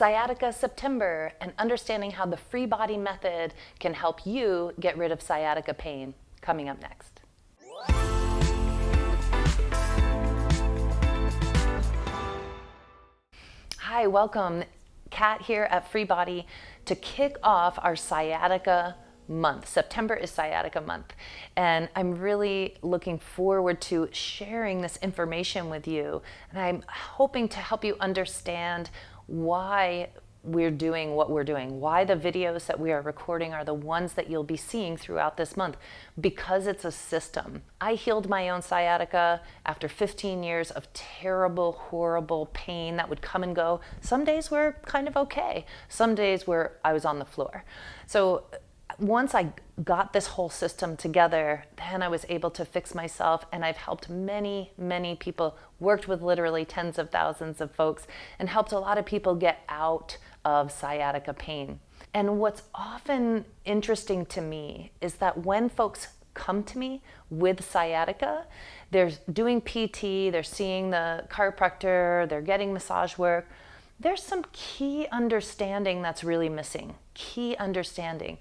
Sciatica September, and understanding how the FreeBody method can help you get rid of sciatica pain, coming up next. Hi, welcome. Kat here at FreeBody to kick off our sciatica month. September is sciatica month, and I'm really looking forward to sharing this information with you, and I'm hoping to help you understand why we're doing what we're doing, why the videos that we are recording are the ones that you'll be seeing throughout this month, because it's a system. I healed my own sciatica after 15 years of terrible, horrible pain that would come and go. Some days were kind of okay, some days where I was on the floor. So once I got this whole system together, then I was able to fix myself, and I've helped many, many people, worked with literally tens of thousands of folks, and helped a lot of people get out of sciatica pain. And what's often interesting to me is that when folks come to me with sciatica, they're doing PT, they're seeing the chiropractor, they're getting massage work, there's some key understanding that's really missing, key understanding.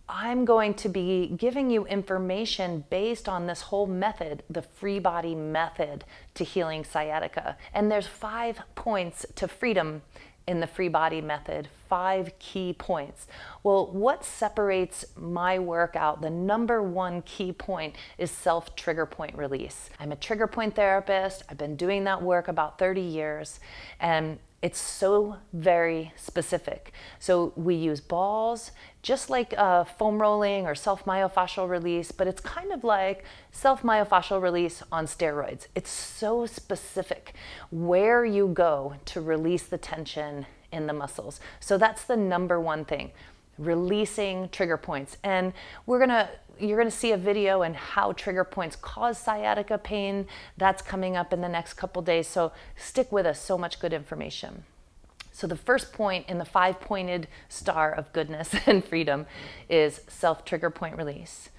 I'm going to be giving you information based on this whole method, the FreeBody method to healing sciatica. And there's 5 points to freedom in the FreeBody method, 5 key points. Well, what separates my workout, the number one key point, is self-trigger point release. I'm a trigger point therapist. I've been doing that work about 30 years, and it's so very specific. So we use balls, just like foam rolling or self-myofascial release, but it's kind of like self-myofascial release on steroids. It's so specific where you go to release the tension in the muscles. So that's the number one thing, releasing trigger points. And you're gonna see a video on how trigger points cause sciatica pain. That's coming up in the next couple days, so stick with us, so much good information. So the first point in the 5-pointed star of goodness and freedom is self-trigger point release.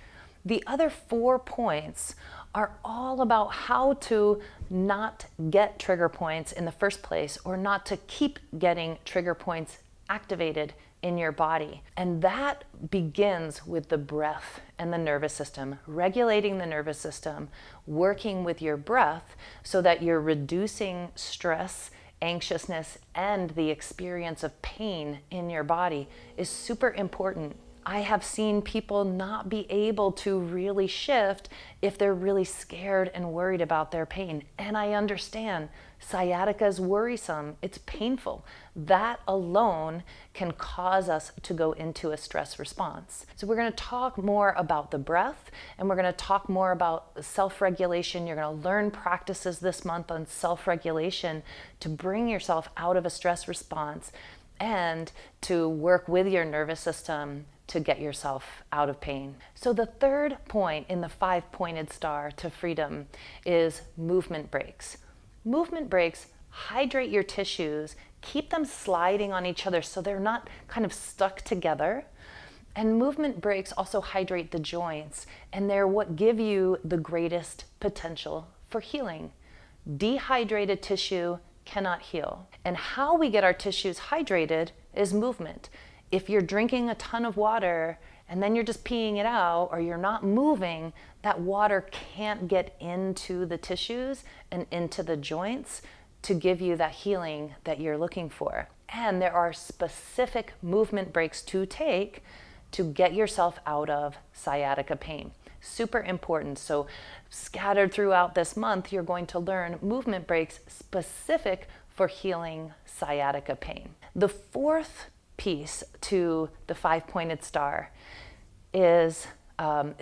The other 4 points are all about how to not get trigger points in the first place, or not to keep getting trigger points activated in your body. And that begins with the breath and the nervous system, regulating the nervous system, working with your breath so that you're reducing stress, anxiousness, and the experience of pain in your body is super important. I have seen people not be able to really shift if they're really scared and worried about their pain. And I understand sciatica is worrisome, it's painful. That alone can cause us to go into a stress response. So we're going to talk more about the breath, and we're going to talk more about self-regulation. You're going to learn practices this month on self-regulation to bring yourself out of a stress response and to work with your nervous system to get yourself out of pain. So the third point in the 5-pointed star to freedom is movement breaks. Movement breaks hydrate your tissues, keep them sliding on each other so they're not kind of stuck together. And movement breaks also hydrate the joints, and they're what give you the greatest potential for healing. Dehydrated tissue cannot heal. And how we get our tissues hydrated is movement. If you're drinking a ton of water and then you're just peeing it out, or you're not moving, that water can't get into the tissues and into the joints to give you that healing that you're looking for. And there are specific movement breaks to take to get yourself out of sciatica pain. Super important. So scattered throughout this month, you're going to learn movement breaks specific for healing sciatica pain. The fourth piece to the 5-pointed star is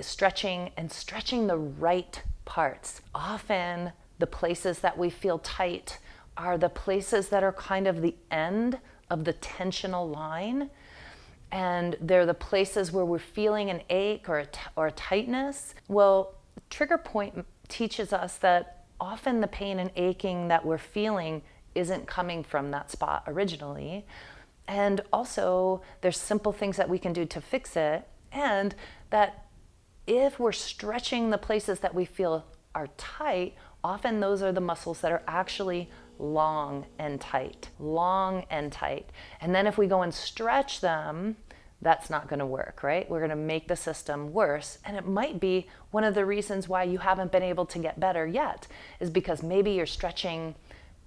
stretching, and stretching the right parts. Often the places that we feel tight are the places that are kind of the end of the tensional line, and they're the places where we're feeling an ache or a tightness. Well, trigger point teaches us that often the pain and aching that we're feeling isn't coming from that spot originally. And also, there's simple things that we can do to fix it, and that if we're stretching the places that we feel are tight, often those are the muscles that are actually long and tight, long and tight. And then if we go and stretch them, that's not going to work, right? We're going to make the system worse. And it might be one of the reasons why you haven't been able to get better yet, is because maybe you're stretching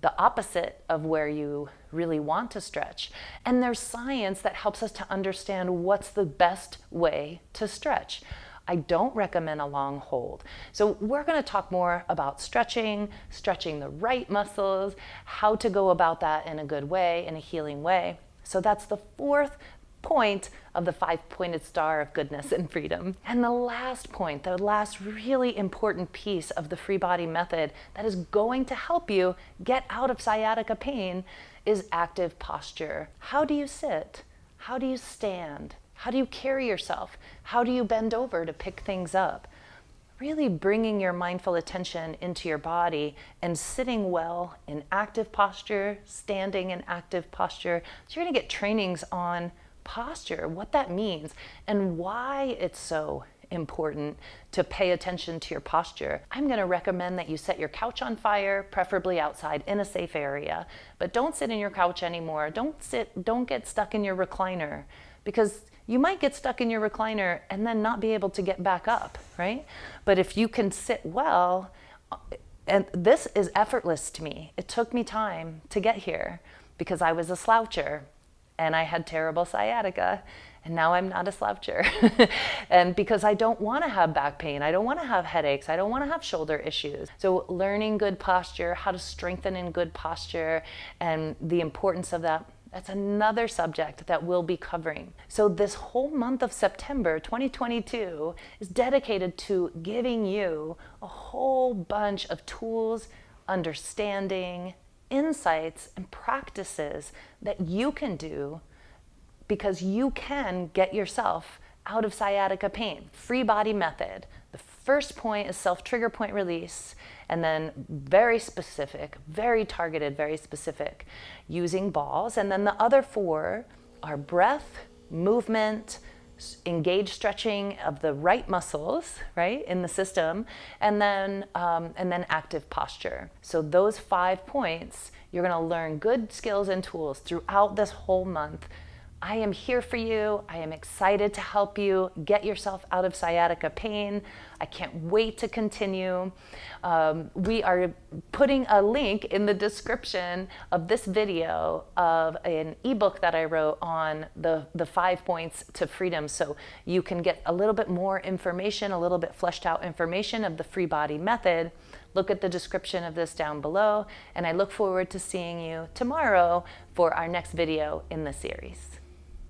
the opposite of where you really want to stretch. And there's science that helps us to understand what's the best way to stretch. I don't recommend a long hold. So we're going to talk more about stretching the right muscles, how to go about that in a good way, in a healing way. So that's the fourth point of the 5-pointed star of goodness and freedom. And the last point, the last really important piece of the FreeBody method that is going to help you get out of sciatica pain is active posture. How do you sit? How do you stand? How do you carry yourself? How do you bend over to pick things up? Really bringing your mindful attention into your body and sitting well in active posture, standing in active posture. So you're going to get trainings on posture, what that means, and why it's so important to pay attention to your posture. I'm going to recommend that you set your couch on fire, preferably outside in a safe area, but don't sit in your couch anymore. Don't get stuck in your recliner, because you might get stuck in your recliner and then not be able to get back up, right? But if you can sit well, and this is effortless to me. It took me time to get here because I was a sloucher and I had terrible sciatica, and now I'm not a sloucher. And because I don't want to have back pain, I don't want to have headaches, I don't want to have shoulder issues. So learning good posture, how to strengthen in good posture, and the importance of that, that's another subject that we'll be covering. So this whole month of September 2022 is dedicated to giving you a whole bunch of tools, understanding, insights, and practices that you can do, because you can get yourself out of sciatica pain. FreeBody method. The first point is self-trigger point release, and then very specific, very targeted, very specific, using balls. And then the other 4 are breath, movement, engage stretching of the right muscles, right, in the system, and then active posture. So those 5 points, you're going to learn good skills and tools throughout this whole month. I am here for you. I am excited to help you get yourself out of sciatica pain. I can't wait to continue. We are putting a link in the description of this video of an ebook that I wrote on the 5 points to freedom, so you can get a little bit more information, a little bit fleshed out information of the FreeBody method. Look at the description of this down below, and I look forward to seeing you tomorrow for our next video in the series.